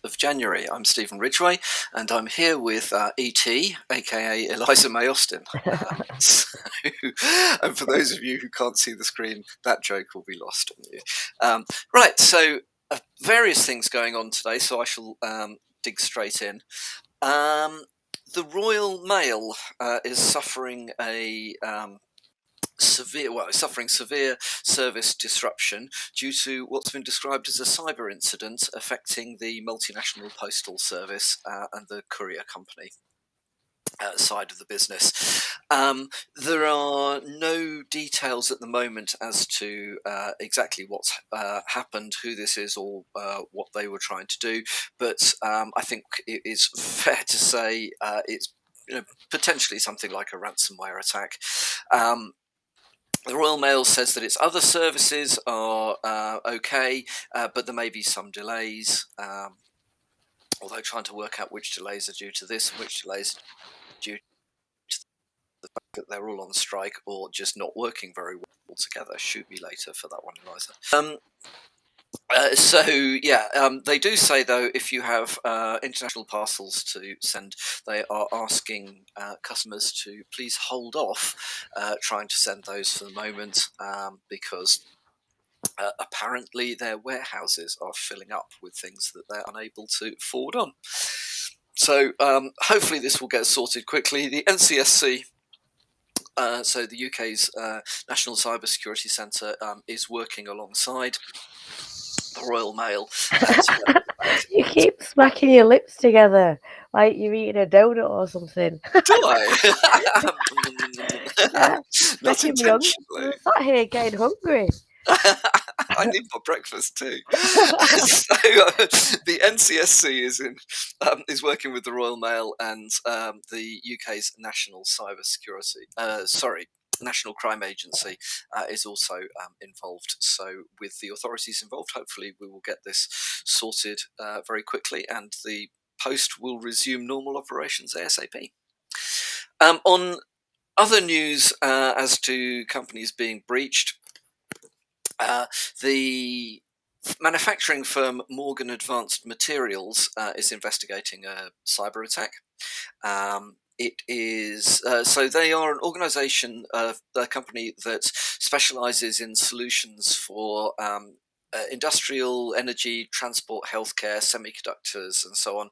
of January. I'm Stephen Ridgway, and I'm here with E.T., aka Eliza May Austin. And for those of you who can't see the screen, that joke will be lost on you. Right, so various things going on today, so I shall dig straight in. The Royal Mail is suffering suffering severe service disruption due to what's been described as a cyber incident affecting the multinational postal service and the courier company side of the business. There are no details at the moment as to exactly what's happened, who this is, or what they were trying to do, but I think it is fair to say it's potentially something like a ransomware attack. The Royal Mail says that its other services are okay, but there may be some delays, although trying to work out which delays are due to this and which delays are due to the fact that they're all on strike or just not working very well together. Shoot me later for that one, Eliza. They do say, though, if you have international parcels to send, they are asking customers to please hold off trying to send those for the moment because apparently their warehouses are filling up with things that they're unable to forward on. So hopefully this will get sorted quickly. The NCSC, so the UK's National Cyber Security Centre, is working alongside the Royal Mail. You keep smacking your lips together like you're eating a donut or something. Do I? Not intentionally. I'm sat here getting hungry. I need my breakfast too. So the NCSC is working with the Royal Mail and the UK's National Cyber Security. National Crime Agency is also involved. So with the authorities involved, hopefully we will get this sorted very quickly and the post will resume normal operations ASAP. On other news as to companies being breached, the manufacturing firm Morgan Advanced Materials is investigating a cyber attack. It is so they are an organisation, a company that specialises in solutions for industrial, energy, transport, healthcare, semiconductors, and so on.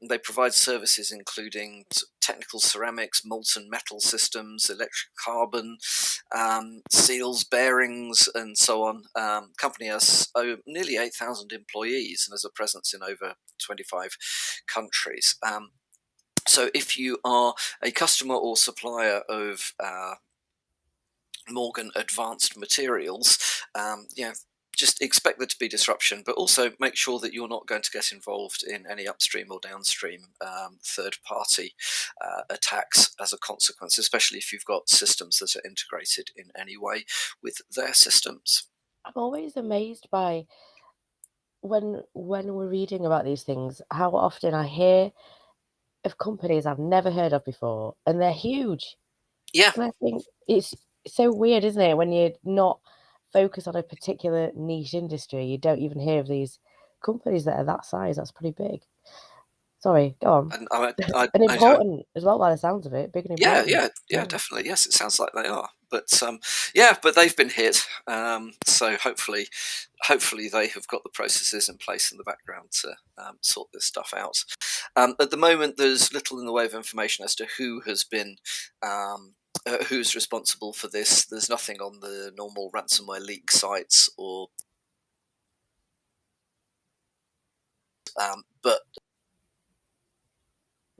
They provide services including technical ceramics, molten metal systems, electric carbon, seals, bearings, and so on. Company has nearly 8,000 employees and has a presence in over 25 countries. So if you are a customer or supplier of Morgan Advanced Materials, just expect there to be disruption, but also make sure that you're not going to get involved in any upstream or downstream third-party attacks as a consequence, especially if you've got systems that are integrated in any way with their systems. I'm always amazed by when we're reading about these things, how often I hear of companies I've never heard of before, and they're huge. Yeah. And I think it's so weird, isn't it, when you're not focused on a particular niche industry, you don't even hear of these companies that are that size. That's pretty big. Sorry, go on. And important as well, by the sounds of it. Big and important. Yeah, definitely. Yes, it sounds like they are. But but they've been hit. So hopefully they have got the processes in place in the background to sort this stuff out. At the moment, there's little in the way of information as to who has been. Who's responsible for this? There's nothing on the normal ransomware leak sites or. But.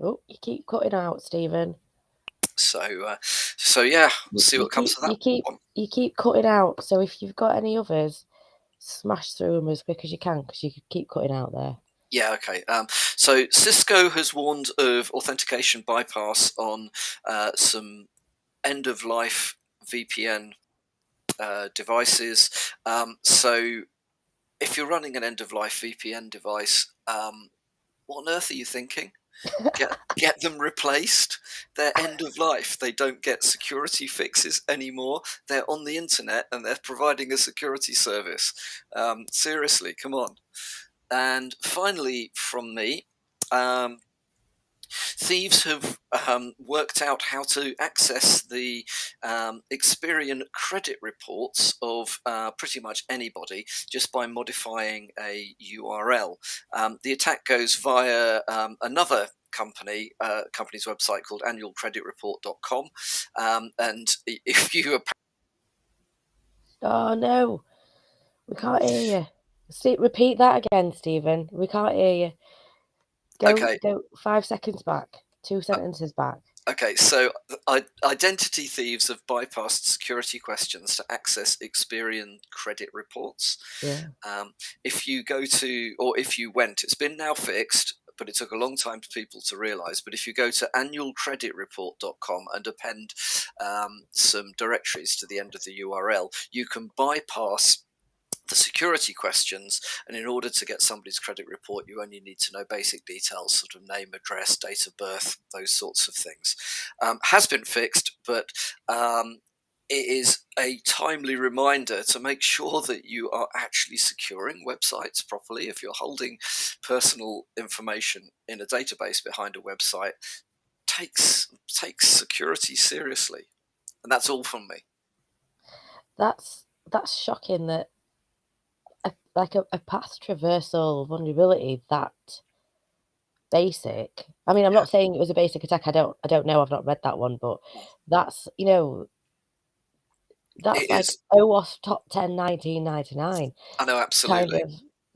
Oh, you keep cutting out, Stephen. So yeah, we'll see what comes of that. You keep cutting out. So if you've got any others, smash through them as quick as you can, because you keep cutting out there. Yeah, okay. So Cisco has warned of authentication bypass on some end-of-life VPN devices. So if you're running an end-of-life VPN device, what on earth are you thinking? Get them replaced. They're end of life. They don't get security fixes anymore. They're on the internet and they're providing a security service. Seriously, come on. And finally, from me, thieves have worked out how to access the Experian credit reports of pretty much anybody just by modifying a URL. The attack goes via another company's website called annualcreditreport.com, and if you... Oh no, we can't hear you. Repeat that again, Stephen. We can't hear you. Go 5 seconds back, 2 sentences back. Okay, so identity thieves have bypassed security questions to access Experian credit reports. Yeah. If you go to, or if you went, it's been now fixed, but it took a long time for people to realize. But if you go to annualcreditreport.com and append some directories to the end of the URL, you can bypass the security questions, and in order to get somebody's credit report, you only need to know basic details, sort of name, address, date of birth, those sorts of things. Has been fixed, but it is a timely reminder to make sure that you are actually securing websites properly. If you're holding personal information in a database behind a website, takes security seriously. And that's all from me. That's shocking that a path traversal vulnerability that basic. I mean, I'm not saying it was a basic attack. I don't know. I've not read that one, but that's that's like OWASP top 10 1999. I know, absolutely.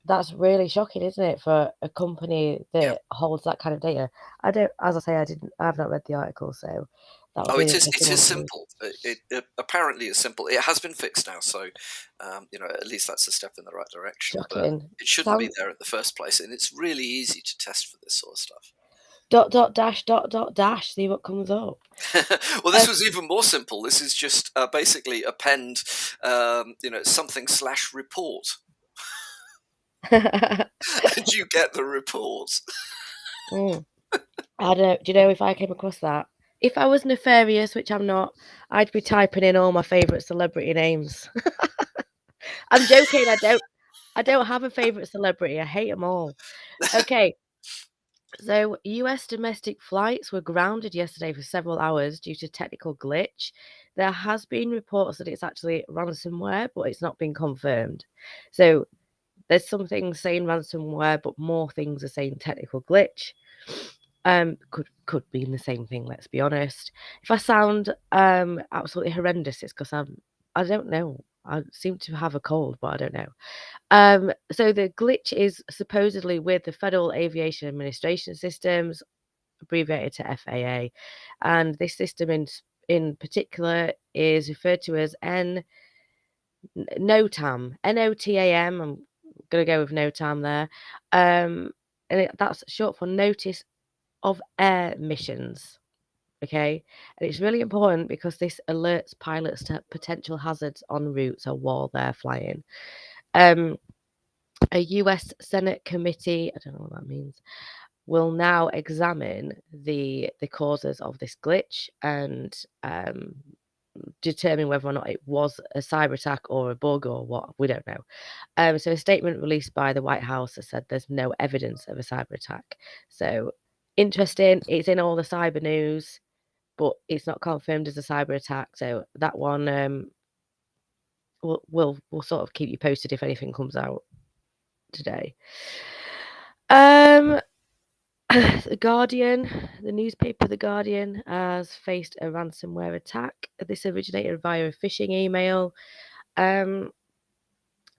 That's really shocking, isn't it, for a company that holds that kind of data? I've not read the article, so that would be it is simple. It apparently is simple. It has been fixed now, so at least that's a step in the right direction. Shocking. But it shouldn't be there in the first place, and it's really easy to test for this sort of stuff. ... See what comes up. Well, this was even more simple. This is just basically append, something /report, and you get the report. I don't know. Do you know if I came across that? If I was nefarious, which I'm not, I'd be typing in all my favourite celebrity names. I'm joking. I don't have a favourite celebrity. I hate them all. Okay. So, US domestic flights were grounded yesterday for several hours due to technical glitch. There has been reports that it's actually ransomware, but it's not been confirmed. So, there's some things saying ransomware, but more things are saying technical glitch. Could mean the same thing, let's be honest. If I sound absolutely horrendous, it's because I don't know. I seem to have a cold, but I don't know. So the glitch is supposedly with the Federal Aviation Administration Systems, abbreviated to FAA, and this system in particular is referred to as NOTAM. NOTAM. I'm gonna go with NOTAM there, and that's short for Notice of Air Missions. Okay, and it's really important because this alerts pilots to potential hazards en route, so while they're flying. A US Senate committee, I don't know what that means, will now examine the causes of this glitch and determine whether or not it was a cyber attack or a bug or what. We don't know. So a statement released by the White House has said there's no evidence of a cyber attack. So interesting. It's in all the cyber news, but it's not confirmed as a cyber attack. So that one we'll sort of keep you posted if anything comes out today. The Guardian, the newspaper The Guardian, has faced a ransomware attack. This originated via a phishing email. The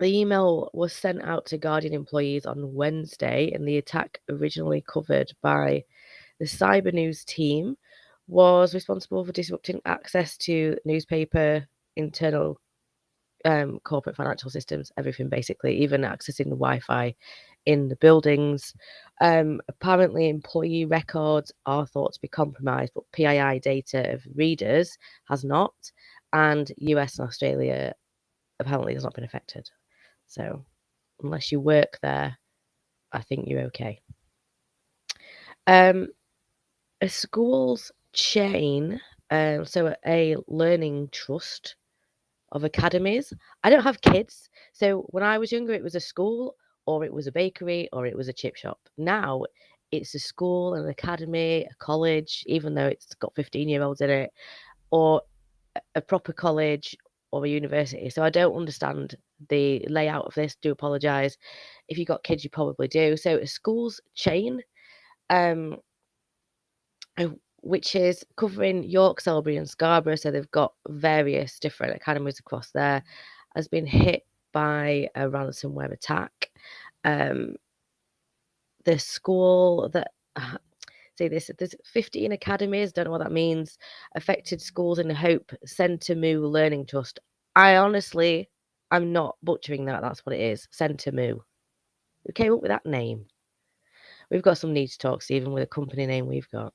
email was sent out to Guardian employees on Wednesday, and the attack, originally covered by the cyber news team, was responsible for disrupting access to newspaper, internal corporate financial systems, everything basically, even accessing the Wi-Fi in the buildings. Apparently, employee records are thought to be compromised, but PII data of readers has not, and US and Australia apparently has not been affected. So, unless you work there, I think you're okay. A school's chain, so a learning trust of academies. I don't have kids, so when I was younger, it was a school or it was a bakery, or it was a chip shop. Now it's a school, an academy, a college, even though it's got 15-year-olds in it, or a proper college or a university. So I don't understand the layout of this. Do apologise. If you've got kids, you probably do. So a school's chain, which is covering York, Selby and Scarborough, so they've got various different academies across there, has been hit by a ransomware attack. The school that say this, there's 15 academies, don't know what that means, affected schools in Hope Centremoo Learning Trust. I'm not butchering that. That's what it is. Centremoo. Who came up with that name? We've got some need to talk, Stephen, with a company name we've got.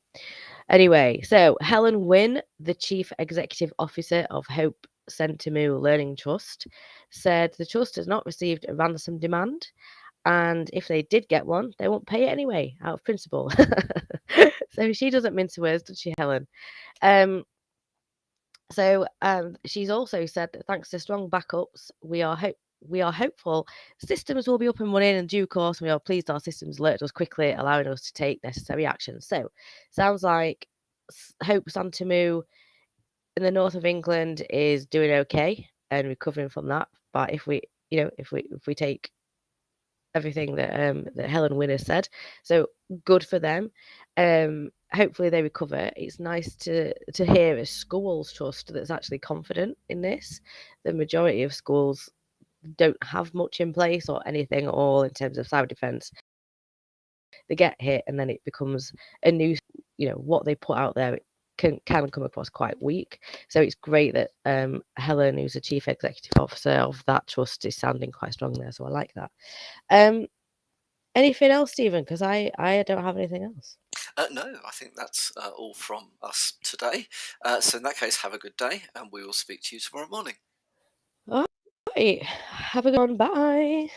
Anyway, so Helen Wynne, the Chief Executive Officer of Hope Centremoo Learning Trust, said the trust has not received a ransom demand, and if they did get one, they won't pay it anyway, out of principle. So she doesn't mince words, does she, Helen? She's also said that thanks to strong backups, we are hopeful systems will be up and running in due course, and we are pleased our systems alerted us quickly, allowing us to take necessary action. So, sounds like Hope Centremoo in the north of England is doing okay and recovering from that. But if we take everything that Helen Wynne said, so good for them. Hopefully they recover. It's nice to hear a schools trust that's actually confident in this. The majority of schools don't have much in place or anything at all in terms of cyber defense. They get hit and then it becomes a new, what they put out there can come across quite weak. So it's great that Helen, who's the Chief Executive Officer of that trust, is sounding quite strong there. So I like that. Anything else, Stephen? Because I don't have anything else. No, I think that's all from us today. So in that case, have a good day, and we will speak to you tomorrow morning. All right. Have a good one. Bye.